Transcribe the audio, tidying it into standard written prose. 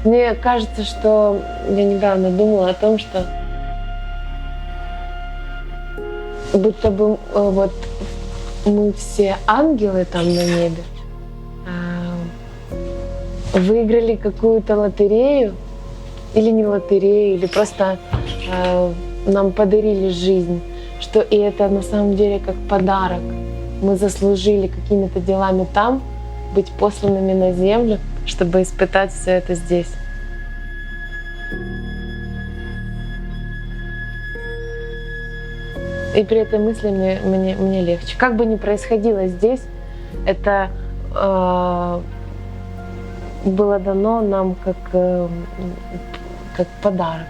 Мне кажется, что я недавно думала о том, что будто бы вот мы все ангелы там на небе, выиграли какую-то лотерею, или не лотерею, или просто нам подарили жизнь, что и это на самом деле как подарок. Мы заслужили какими-то делами там быть посланными на землю, чтобы испытать все это здесь. И при этой мысли мне легче. Как бы ни происходило здесь, это было дано нам как подарок.